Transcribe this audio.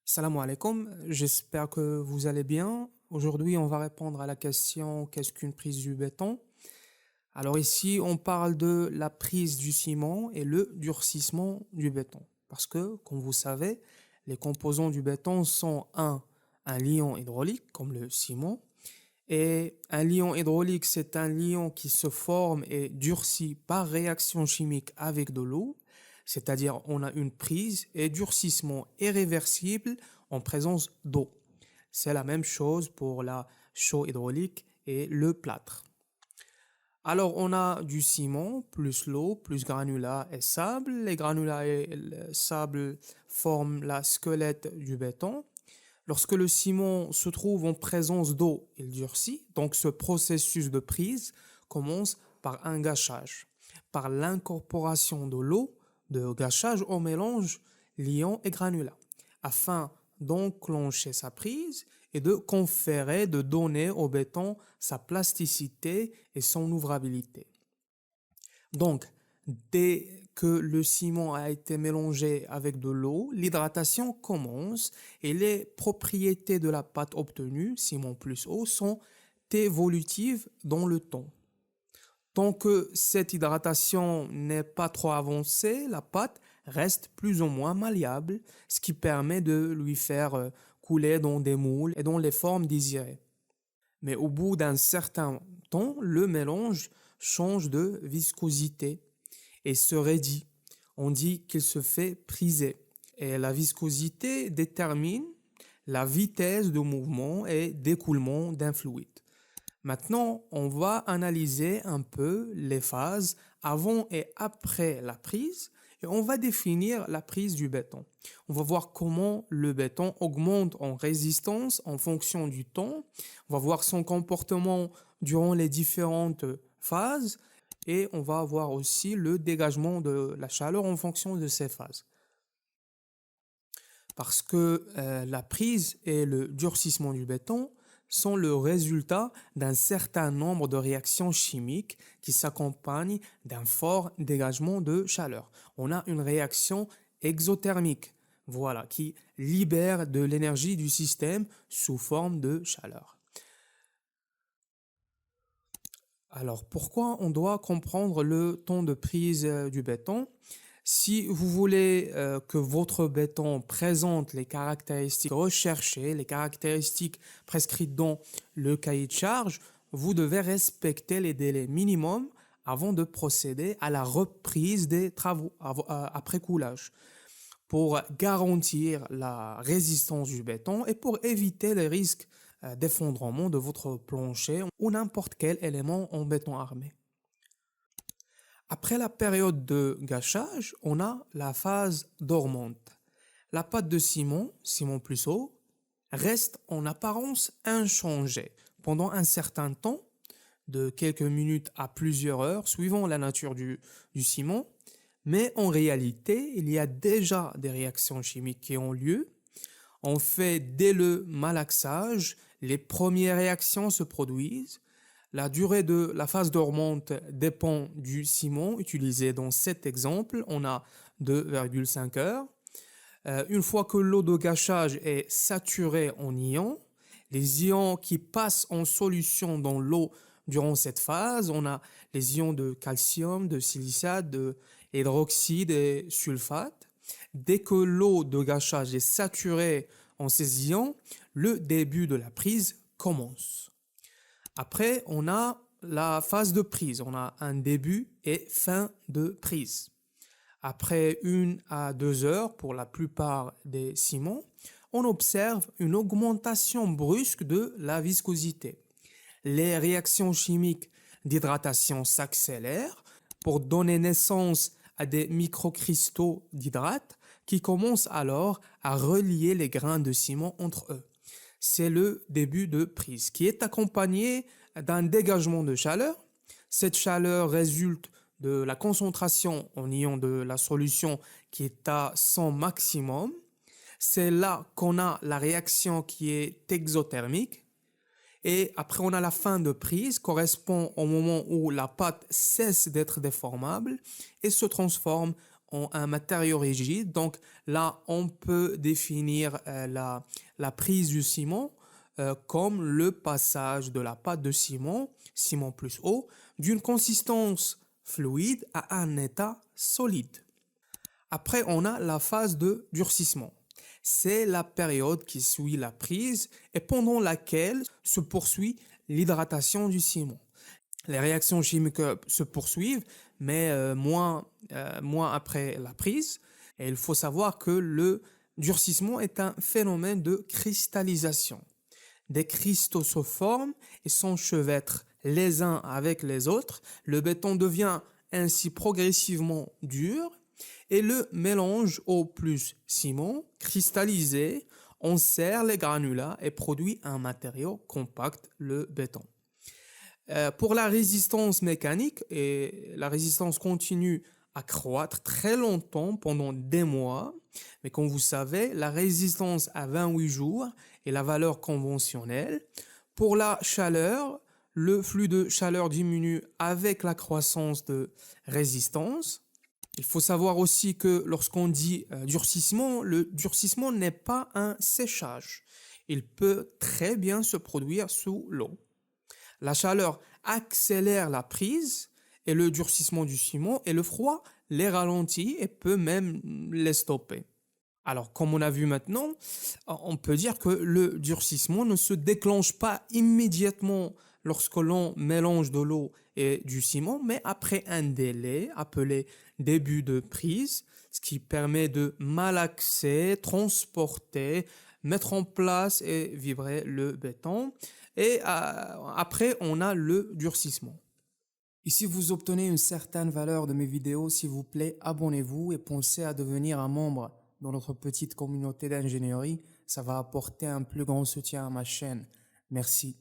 Salam alaikum, j'espère que vous allez bien. Aujourd'hui, on va répondre à la question qu'est-ce qu'une prise du béton? Alors ici, on parle de la prise du ciment et le durcissement du béton. Parce que, comme vous savez, les composants du béton sont un liant hydraulique, comme le ciment, et un liant hydraulique, c'est un liant qui se forme et durcit par réaction chimique avec de l'eau, c'est-à-dire on a une prise et durcissement irréversible en présence d'eau. C'est la même chose pour la chaux hydraulique et le plâtre. Alors on a du ciment plus l'eau plus granulats et sable. Les granulats et le sable forment la squelette du béton. Lorsque le ciment se trouve en présence d'eau, il durcit. Donc ce processus de prise commence par un gâchage, par l'incorporation de l'eau, de gâchage au mélange liant et granulat, afin d'enclencher sa prise et de conférer, de donner au béton sa plasticité et son ouvrabilité. Donc, dès que le ciment a été mélangé avec de l'eau, l'hydratation commence et les propriétés de la pâte obtenue, ciment plus eau, sont évolutives dans le temps. Tant que cette hydratation n'est pas trop avancée, la pâte reste plus ou moins malléable, ce qui permet de lui faire couler dans des moules et dans les formes désirées. Mais au bout d'un certain temps, le mélange change de viscosité et se raidit. On dit qu'il se fait priser. Et la viscosité détermine la vitesse de mouvement et d'écoulement d'un fluide. Maintenant, on va analyser un peu les phases avant et après la prise et on va définir la prise du béton. On va voir comment le béton augmente en résistance en fonction du temps. On va voir son comportement durant les différentes phases et on va voir aussi le dégagement de la chaleur en fonction de ces phases. Parce que la prise et le durcissement du béton sont le résultat d'un certain nombre de réactions chimiques qui s'accompagnent d'un fort dégagement de chaleur. On a une réaction exothermique, voilà, qui libère de l'énergie du système sous forme de chaleur. Alors pourquoi on doit comprendre le temps de prise du béton? Si vous voulez que votre béton présente les caractéristiques recherchées, les caractéristiques prescrites dans le cahier de charge, vous devez respecter les délais minimums avant de procéder à la reprise des travaux après coulage pour garantir la résistance du béton et pour éviter les risques d'effondrement de votre plancher ou n'importe quel élément en béton armé. Après la période de gâchage, on a la phase dormante. La pâte de ciment, ciment plus eau, reste en apparence inchangée pendant un certain temps, de quelques minutes à plusieurs heures, suivant la nature du ciment, mais en réalité, il y a déjà des réactions chimiques qui ont lieu. En fait, dès le malaxage, les premières réactions se produisent. La durée de la phase dormante dépend du ciment utilisé dans cet exemple. On a 2,5 heures. Une fois que l'eau de gâchage est saturée en ions, les ions qui passent en solution dans l'eau durant cette phase, on a les ions de calcium, de silicate, de hydroxyde et sulfate. Dès que l'eau de gâchage est saturée en ces ions, le début de la prise commence. Après, on a la phase de prise. On a un début et fin de prise. Après 1 à 2 heures, pour la plupart des ciments, on observe une augmentation brusque de la viscosité. Les réactions chimiques d'hydratation s'accélèrent pour donner naissance à des microcristaux d'hydrate qui commencent alors à relier les grains de ciment entre eux. C'est le début de prise qui est accompagné d'un dégagement de chaleur. Cette chaleur résulte de la concentration en ions de la solution qui est à son maximum. C'est là qu'on a la réaction qui est exothermique. Et après, on a la fin de prise, correspond au moment où la pâte cesse d'être déformable et se transforme en un matériau rigide. Donc là, on peut définir la prise du ciment comme le passage de la pâte de ciment, ciment plus eau, d'une consistance fluide à un état solide. Après, on a la phase de durcissement. C'est la période qui suit la prise et pendant laquelle se poursuit l'hydratation du ciment. Les réactions chimiques se poursuivent, mais moins après la prise. Et il faut savoir que le durcissement est un phénomène de cristallisation. Des cristaux se forment et s'enchevêtrent les uns avec les autres. Le béton devient ainsi progressivement dur et le mélange eau plus ciment cristallisé enserre les granulats et produit un matériau compact, le béton. Pour la résistance mécanique, et la résistance continue à croître très longtemps pendant des mois, mais comme vous savez, la résistance à 28 jours est la valeur conventionnelle. Pour la chaleur, le flux de chaleur diminue avec la croissance de résistance. Il faut savoir aussi que lorsqu'on dit durcissement, le durcissement n'est pas un séchage. Il peut très bien se produire sous l'eau. La chaleur accélère la prise et le durcissement du ciment et le froid les ralentit et peut même les stopper. Alors, comme on a vu maintenant, on peut dire que le durcissement ne se déclenche pas immédiatement lorsque l'on mélange de l'eau et du ciment, mais après un délai appelé début de prise, ce qui permet de malaxer, transporter, mettre en place et vibrer le béton. Et après, on a le durcissement. Et si vous obtenez une certaine valeur de mes vidéos, s'il vous plaît, abonnez-vous et pensez à devenir un membre dans notre petite communauté d'ingénierie. Ça va apporter un plus grand soutien à ma chaîne. Merci.